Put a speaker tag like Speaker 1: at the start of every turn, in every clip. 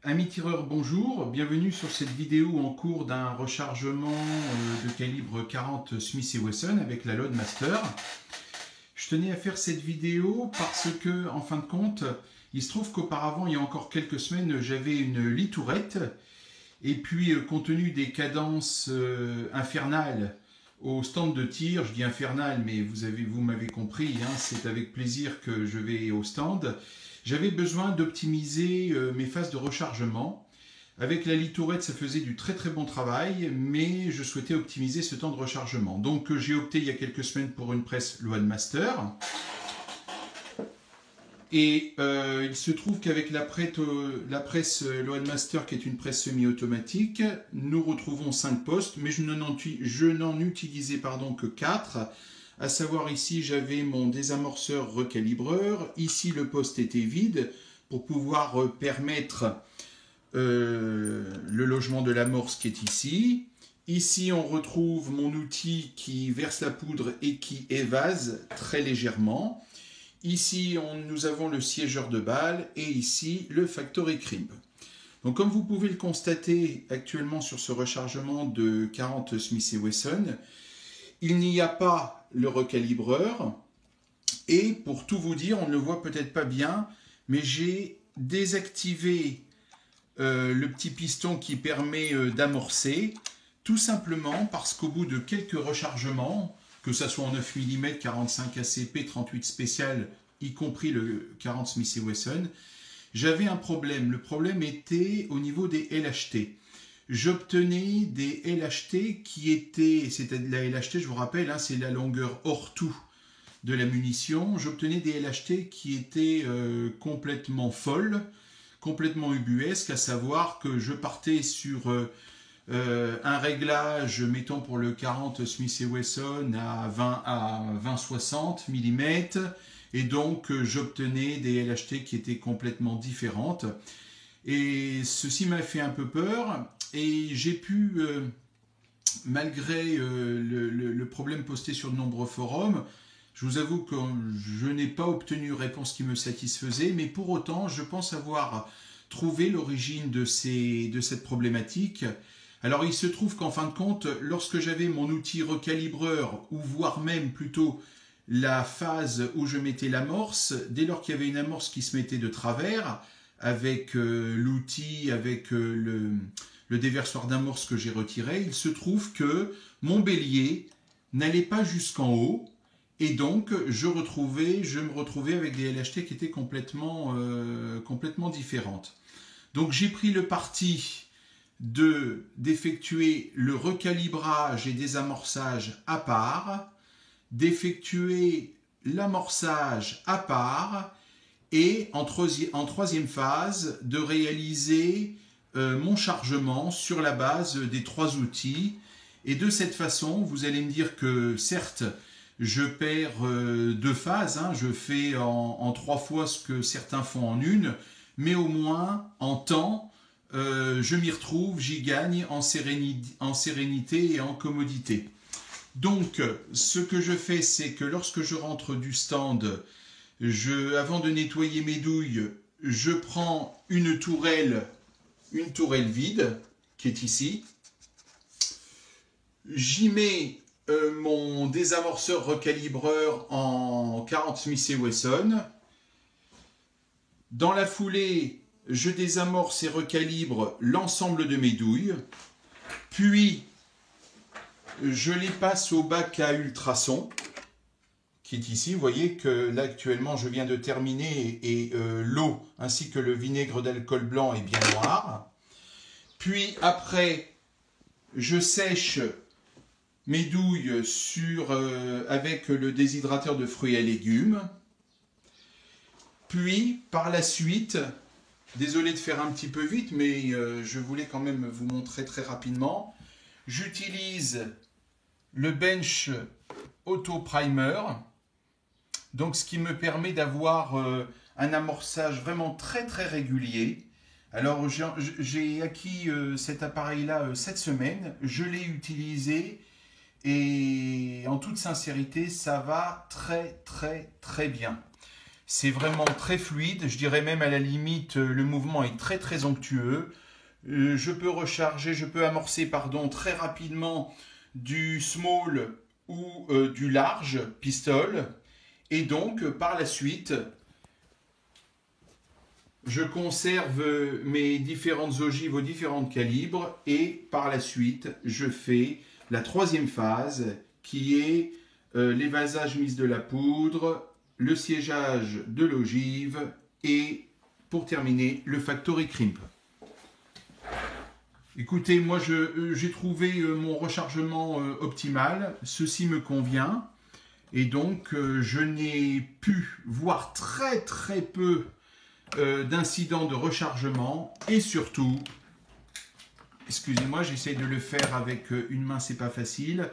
Speaker 1: Amis tireurs, bonjour, bienvenue sur cette vidéo en cours d'un rechargement de calibre 40 Smith & Wesson avec la Loadmaster. Je tenais à faire cette vidéo parce que, en fin de compte, il se trouve qu'auparavant, il y a encore quelques semaines, j'avais une litourette et puis, compte tenu des cadences infernales au stand de tir, je dis infernal, mais vous m'avez compris, hein, c'est avec plaisir que je vais au stand. J'avais besoin d'optimiser mes phases de rechargement. Avec la litourette, ça faisait du très très bon travail, mais je souhaitais optimiser ce temps de rechargement. Donc j'ai opté il y a quelques semaines pour une presse Loadmaster. Et il se trouve qu'avec la presse Loadmaster, qui est une presse semi-automatique, nous retrouvons 5 postes, mais je n'en utilisais que 4. À savoir ici, j'avais mon désamorceur recalibreur. Ici, le poste était vide pour pouvoir permettre le logement de l'amorce qui est ici. Ici, on retrouve mon outil qui verse la poudre et qui évase très légèrement. Ici, nous avons le siégeur de balle et ici, le factory crimp. Donc, comme vous pouvez le constater actuellement sur ce rechargement de 40 Smith & Wesson, il n'y a pas le recalibreur et pour tout vous dire, on ne le voit peut-être pas bien, mais j'ai désactivé le petit piston qui permet d'amorcer, tout simplement parce qu'au bout de quelques rechargements, que ça soit en 9 mm, 45 ACP, 38 spécial, y compris le 40 Smith & Wesson, j'avais un problème. Le problème était au niveau des LHT. J'obtenais des LHT qui étaient, c'était de la LHT, je vous rappelle, hein, c'est la longueur hors tout de la munition. J'obtenais des LHT qui étaient complètement folles, complètement ubuesques, à savoir que je partais sur un réglage, mettons pour le 40 Smith & Wesson à 20-60 mm, et donc j'obtenais des LHT qui étaient complètement différentes. Et ceci m'a fait un peu peur, et j'ai pu, malgré le problème posté sur de nombreux forums, je vous avoue que je n'ai pas obtenu une réponse qui me satisfaisait, mais pour autant, je pense avoir trouvé l'origine de cette problématique. Alors, il se trouve qu'en fin de compte, lorsque j'avais mon outil recalibreur, ou voire même plutôt la phase où je mettais l'amorce, dès lors qu'il y avait une amorce qui se mettait de travers, avec l'outil, avec le déversoir d'amorce que j'ai retiré, il se trouve que mon bélier n'allait pas jusqu'en haut, et donc je me retrouvais avec des LHT qui étaient complètement différentes. Donc j'ai pris le parti d'effectuer le recalibrage et désamorçage à part, d'effectuer l'amorçage à part, et en troisième phase, de réaliser mon chargement sur la base des 3 outils. Et de cette façon, vous allez me dire que certes, je perds 2 phases, hein, je fais en 3 fois ce que certains font en une, mais au moins en temps, je m'y retrouve, j'y gagne en sérénité et en commodité. Donc, ce que je fais, c'est que lorsque je rentre du stand, avant de nettoyer mes douilles, je prends une tourelle vide, qui est ici. J'y mets mon désamorceur recalibreur en 40 Smith & Wesson. Dans la foulée, je désamorce et recalibre l'ensemble de mes douilles. Puis, je les passe au bac à ultrasons, qui est ici. Vous voyez que là, actuellement, je viens de terminer et l'eau ainsi que le vinaigre d'alcool blanc est bien noir. Puis, après, je sèche mes douilles avec le déshydrateur de fruits et légumes. Puis, par la suite, désolé de faire un petit peu vite, mais je voulais quand même vous montrer très rapidement, j'utilise le bench auto primer, donc ce qui me permet d'avoir un amorçage vraiment très très régulier. Alors j'ai acquis cet appareil là cette semaine, je l'ai utilisé et en toute sincérité ça va très très très bien. C'est vraiment très fluide, je dirais même à la limite, le mouvement est très très onctueux. Je peux recharger, je peux amorcer, pardon, très rapidement du small ou du large pistol. Et donc, par la suite, je conserve mes différentes ogives aux différents calibres et par la suite, je fais la troisième phase qui est l'évasage mise de la poudre, le siégeage de l'ogive et pour terminer, le factory crimp. Écoutez, moi j'ai trouvé mon rechargement optimal, ceci me convient et donc je n'ai pu voir très très peu d'incidents de rechargement et surtout, excusez-moi, j'essaie de le faire avec une main, c'est pas facile,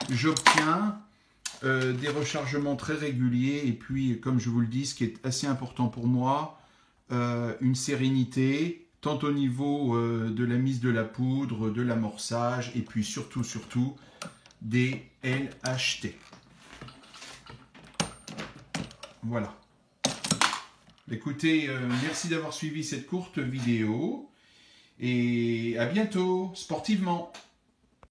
Speaker 1: j'obtiens des rechargements très réguliers et puis, comme je vous le dis, ce qui est assez important pour moi, une sérénité, tant au niveau de la mise de la poudre, de l'amorçage et puis surtout des LHT. Voilà. Écoutez, merci d'avoir suivi cette courte vidéo et à bientôt, sportivement.